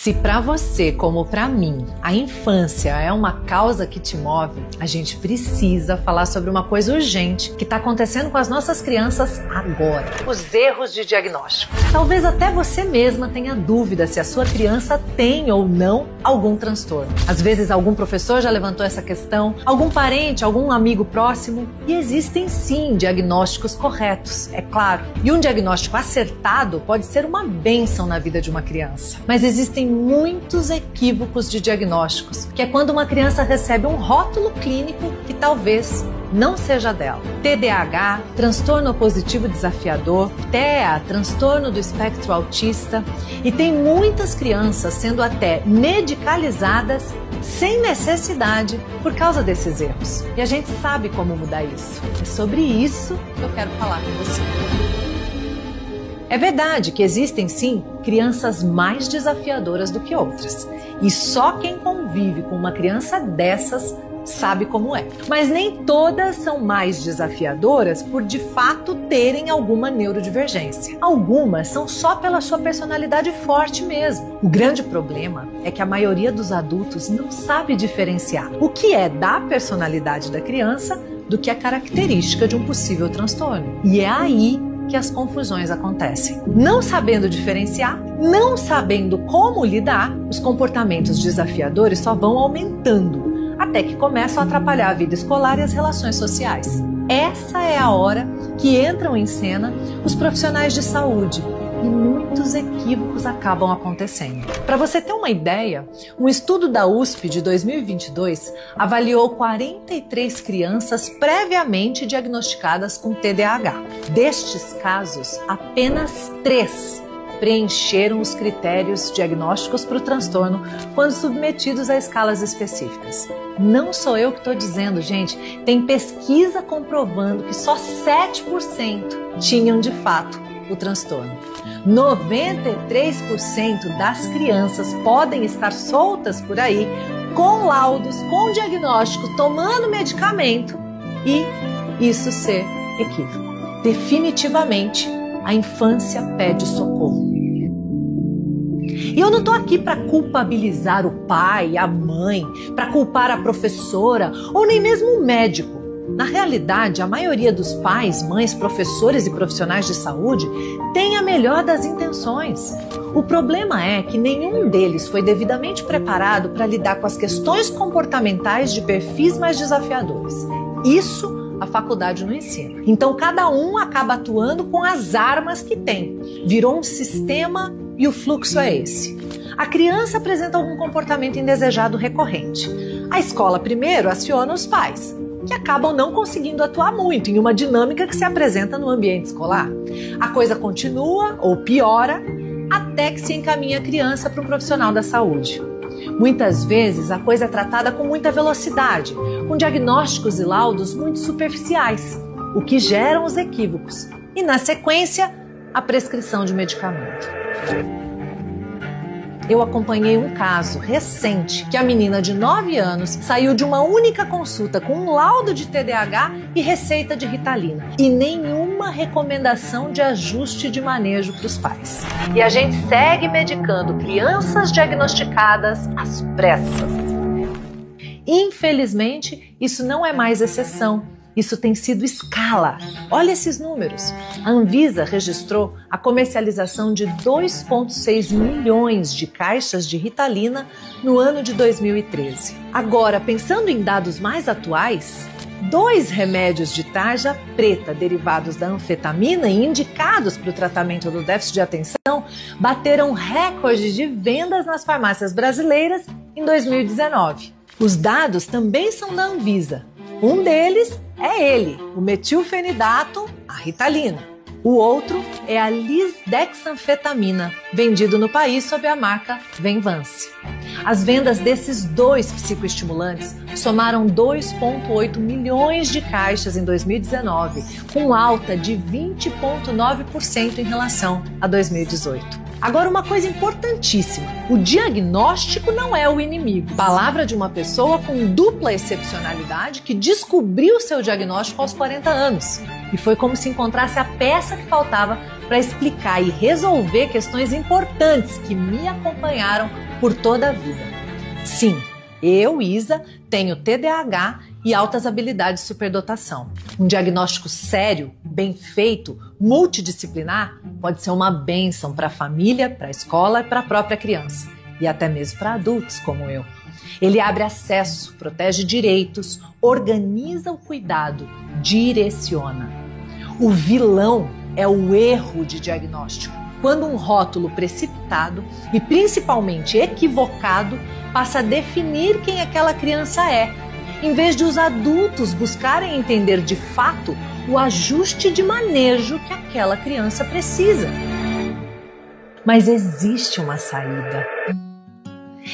Se para você, como para mim, a infância é uma causa que te move, a gente precisa falar sobre uma coisa urgente que está acontecendo com as nossas crianças agora. Os erros de diagnóstico. Talvez até você mesma tenha dúvida se a sua criança tem ou não algum transtorno. Às vezes algum professor já levantou essa questão, algum parente, algum amigo próximo. E existem sim diagnósticos corretos, é claro. E um diagnóstico acertado pode ser uma bênção na vida de uma criança. Mas existem muitos equívocos de diagnósticos, que é quando uma criança recebe um rótulo clínico que talvez não seja dela. TDAH, transtorno opositivo desafiador, TEA, transtorno do espectro autista, e tem muitas crianças sendo até medicalizadas sem necessidade por causa desses erros. E a gente sabe como mudar isso. É sobre isso que eu quero falar com você. É verdade que existem, sim, crianças mais desafiadoras do que outras. E só quem convive com uma criança dessas sabe como é. Mas nem todas são mais desafiadoras por, de fato, terem alguma neurodivergência. Algumas são só pela sua personalidade forte mesmo. O grande problema é que a maioria dos adultos não sabe diferenciar o que é da personalidade da criança do que é característica de um possível transtorno. E é aí que as confusões acontecem. Não sabendo diferenciar, não sabendo como lidar, os comportamentos desafiadores só vão aumentando, até que começam a atrapalhar a vida escolar e as relações sociais. Essa é a hora que entram em cena os profissionais de saúde e muitos equívocos acabam acontecendo. Para você ter uma ideia, um estudo da USP de 2022 avaliou 43 crianças previamente diagnosticadas com TDAH. Destes casos, apenas 3 preencheram os critérios diagnósticos para o transtorno quando submetidos a escalas específicas. Não sou eu que estou dizendo, gente. Tem pesquisa comprovando que só 7% tinham de fato o transtorno. 93% das crianças podem estar soltas por aí com laudos, com diagnóstico, tomando medicamento e isso ser equívoco. Definitivamente, a infância pede socorro. E eu não estou aqui para culpabilizar o pai, a mãe, para culpar a professora ou nem mesmo o médico. Na realidade, a maioria dos pais, mães, professores e profissionais de saúde tem a melhor das intenções. O problema é que nenhum deles foi devidamente preparado para lidar com as questões comportamentais de perfis mais desafiadores. Isso a faculdade não ensina. Então, cada um acaba atuando com as armas que tem. Virou um sistema e o fluxo é esse. A criança apresenta algum comportamento indesejado recorrente. A escola primeiro aciona os pais, que acabam não conseguindo atuar muito em uma dinâmica que se apresenta no ambiente escolar. A coisa continua ou piora até que se encaminha a criança para um profissional da saúde. Muitas vezes a coisa é tratada com muita velocidade, com diagnósticos e laudos muito superficiais, o que geram os equívocos e, na sequência, a prescrição de medicamento. Eu acompanhei um caso recente que a menina de 9 anos saiu de uma única consulta com um laudo de TDAH e receita de Ritalina e nenhuma recomendação de ajuste de manejo para os pais. E a gente segue medicando crianças diagnosticadas às pressas. Infelizmente, isso não é mais exceção. Isso tem sido escala. Olha esses números. A Anvisa registrou a comercialização de 2,6 milhões de caixas de Ritalina no ano de 2013. Agora, pensando em dados mais atuais, 2 remédios de tarja preta derivados da anfetamina e indicados para o tratamento do déficit de atenção bateram recorde de vendas nas farmácias brasileiras em 2019. Os dados também são da Anvisa. Um deles é ele, o metilfenidato, a Ritalina. O outro é a lisdexanfetamina, vendido no país sob a marca Venvance. As vendas desses 2 psicoestimulantes somaram 2,8 milhões de caixas em 2019, com alta de 20,9% em relação a 2018. Agora, uma coisa importantíssima, o diagnóstico não é o inimigo. Palavra de uma pessoa com dupla excepcionalidade que descobriu seu diagnóstico aos 40 anos. E foi como se encontrasse a peça que faltava para explicar e resolver questões importantes que me acompanharam por toda a vida. Sim, eu, Isa, tenho TDAH e altas habilidades de superdotação. Um diagnóstico sério, bem feito, multidisciplinar, pode ser uma bênção para a família, para a escola e para a própria criança. E até mesmo para adultos como eu. Ele abre acesso, protege direitos, organiza o cuidado, direciona. O vilão é o erro de diagnóstico. Quando um rótulo precipitado e principalmente equivocado passa a definir quem aquela criança é, em vez de os adultos buscarem entender de fato o ajuste de manejo que aquela criança precisa. Mas existe uma saída.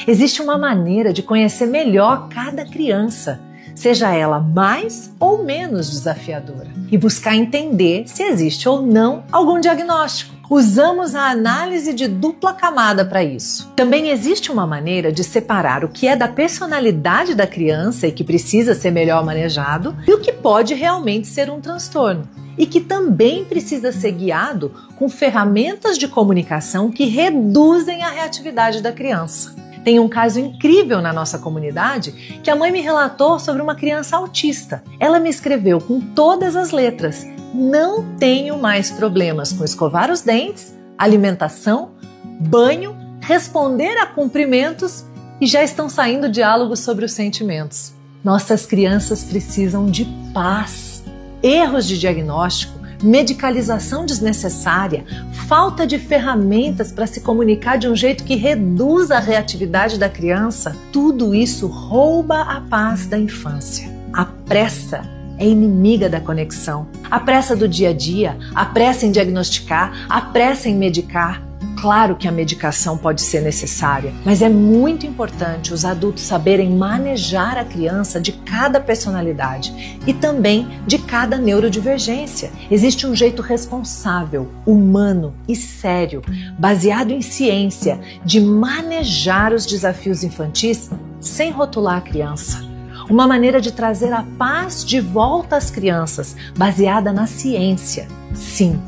Existe uma maneira de conhecer melhor cada criança, seja ela mais ou menos desafiadora, e buscar entender se existe ou não algum diagnóstico. Usamos a análise de dupla camada para isso. Também existe uma maneira de separar o que é da personalidade da criança e que precisa ser melhor manejado e o que pode realmente ser um transtorno. E que também precisa ser guiado com ferramentas de comunicação que reduzem a reatividade da criança. Tem um caso incrível na nossa comunidade que a mãe me relatou sobre uma criança autista. Ela me escreveu com todas as letras: não tenho mais problemas com escovar os dentes, alimentação, banho, responder a cumprimentos e já estão saindo diálogos sobre os sentimentos. Nossas crianças precisam de paz. Erros de diagnóstico, medicalização desnecessária, falta de ferramentas para se comunicar de um jeito que reduza a reatividade da criança, tudo isso rouba a paz da infância. A pressa é inimiga da conexão. A pressa do dia a dia, a pressa em diagnosticar, a pressa em medicar. Claro que a medicação pode ser necessária, mas é muito importante os adultos saberem manejar a criança de cada personalidade e também de cada neurodivergência. Existe um jeito responsável, humano e sério, baseado em ciência, de manejar os desafios infantis sem rotular a criança. Uma maneira de trazer a paz de volta às crianças, baseada na ciência. Sim,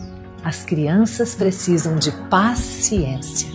as crianças precisam de paciência.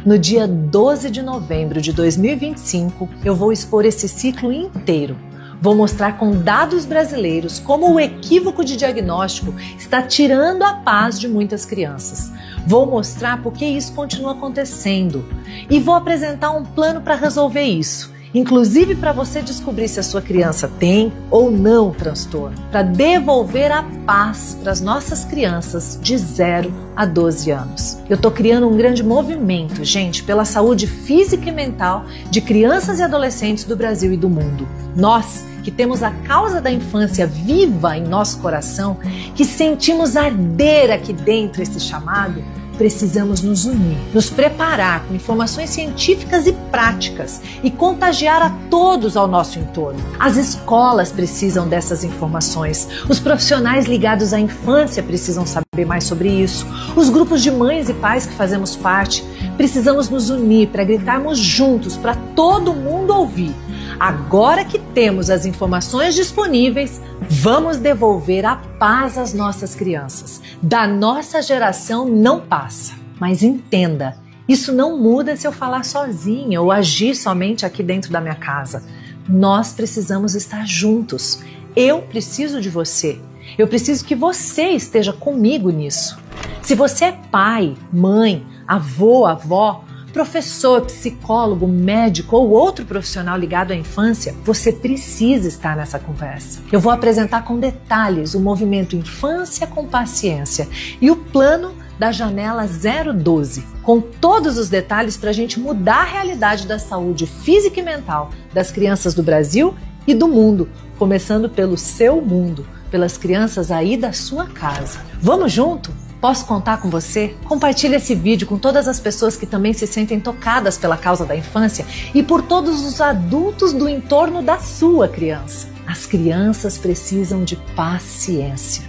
No dia 12 de novembro de 2025, eu vou expor esse ciclo inteiro. Vou mostrar com dados brasileiros como o equívoco de diagnóstico está tirando a paz de muitas crianças. Vou mostrar por que isso continua acontecendo e vou apresentar um plano para resolver isso. Inclusive para você descobrir se a sua criança tem ou não transtorno, para devolver a paz para as nossas crianças de 0 a 12 anos. Eu estou criando um grande movimento, gente, pela saúde física e mental de crianças e adolescentes do Brasil e do mundo. Nós, que temos a causa da infância viva em nosso coração, que sentimos arder aqui dentro esse chamado, precisamos nos unir, nos preparar com informações científicas e práticas e contagiar a todos ao nosso entorno. As escolas precisam dessas informações, os profissionais ligados à infância precisam saber mais sobre isso, os grupos de mães e pais que fazemos parte, precisamos nos unir para gritarmos juntos, para todo mundo ouvir. Agora que temos as informações disponíveis, vamos devolver a paz às nossas crianças. Da nossa geração não passa. Mas entenda, isso não muda se eu falar sozinha ou agir somente aqui dentro da minha casa. Nós precisamos estar juntos. Eu preciso de você. Eu preciso que você esteja comigo nisso. Se você é pai, mãe, avô, avó, professor, psicólogo, médico ou outro profissional ligado à infância, você precisa estar nessa conversa. Eu vou apresentar com detalhes o movimento Infância com Paciência e o plano da janela 012, com todos os detalhes para a gente mudar a realidade da saúde física e mental das crianças do Brasil e do mundo, começando pelo seu mundo, pelas crianças aí da sua casa. Vamos junto? Posso contar com você? Compartilhe esse vídeo com todas as pessoas que também se sentem tocadas pela causa da infância e por todos os adultos do entorno da sua criança. As crianças precisam de paciência.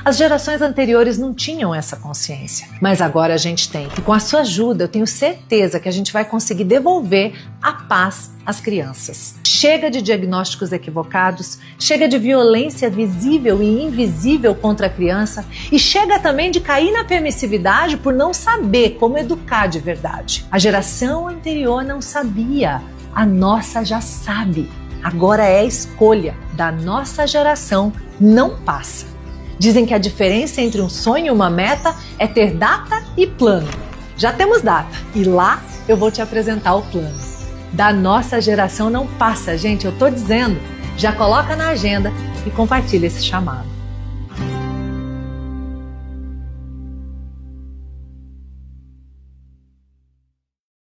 As gerações anteriores não tinham essa consciência, mas agora a gente tem. E com a sua ajuda, eu tenho certeza que a gente vai conseguir devolver a paz às crianças. Chega de diagnósticos equivocados, chega de violência visível e invisível contra a criança e chega também de cair na permissividade por não saber como educar de verdade. A geração anterior não sabia, a nossa já sabe. Agora é a escolha da nossa geração, não passa. Dizem que a diferença entre um sonho e uma meta é ter data e plano. Já temos data e lá eu vou te apresentar o plano. Da nossa geração não passa, gente, eu tô dizendo. Já coloca na agenda e compartilha esse chamado.